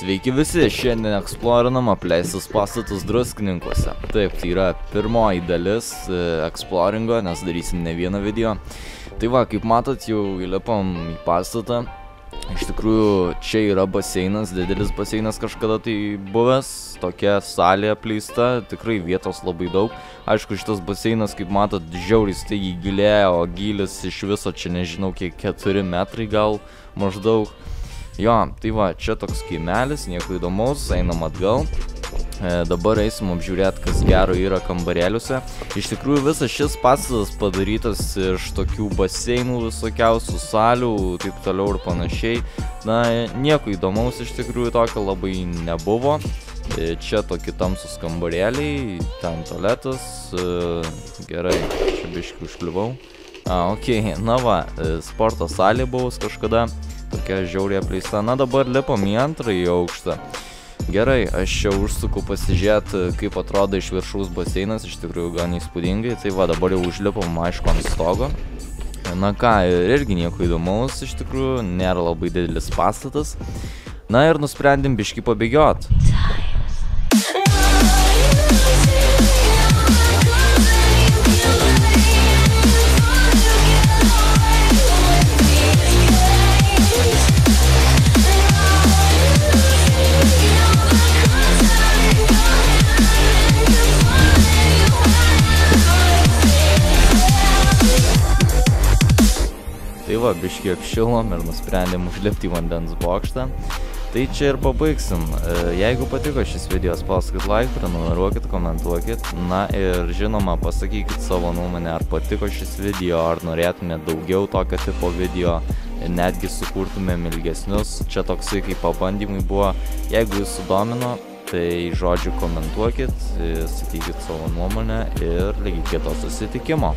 Sveiki visi, šiandien eksplorinam apleistus pastatus Druskininkuose. Taip, tai yra pirmoji dalis eksploringo, nes darysim ne vieną video. Tai va, kaip matot, jau įlipom į pastatą. Iš tikrųjų, čia yra baseinas, didelis baseinas kažkada tai buvęs, tokia salė apleista, tikrai vietos labai daug. Aišku, šitas baseinas, kaip matot, žiauriai staigiai gilėja, o gylis iš viso čia nežinau kiek 4 metrai gal maždaug. Jo, tai va, čia toks kaimelis, nieko įdomaus, einam atgal. Dabar eisim apžiūrėti, kas gero yra kambarėliuose. Iš tikrųjų, visas šis pastatas padarytas iš tokių baseinų visokiausių salių, taip toliau ir panašiai. Na, nieko įdomaus iš tikrųjų tokio labai nebuvo. Čia tokie tamsus kambarėliai, ten tualetas. Gerai, čia biškį užkliuvau. Ok, na va, sporto salė buvus kažkada. Tokia žiauriai apleista. Na, dabar lipam į antrąjį aukštą. Gerai, aš čia užsuku pasižiūrėti, kaip atrodo iš viršaus baseinas, iš tikrųjų gan įspūdingai. Tai va, dabar jau užlipam, aišku, ant stogo. Na ką, irgi nieko įdomaus, iš tikrųjų, nėra labai didelis pastatas. Na ir nusprendėm biškį pabėgiot. Tai va, biškį apšilom ir nusprendėm užlipti į vandens bokštą. Tai čia ir pabaigsim. Jeigu patiko šis video, spauskit like, prenumeruokit, komentuokit. Na ir žinoma, pasakykit savo nuomonę, ar patiko šis video, ar norėtumėt daugiau tokio tipo video. Netgi sukurtumėm ilgesnius. Čia toksai kaip pabandymai buvo. Jeigu jūs sudomino, tai žodžiu komentuokit, sakykit savo nuomonę ir lygiai kito susitikimo.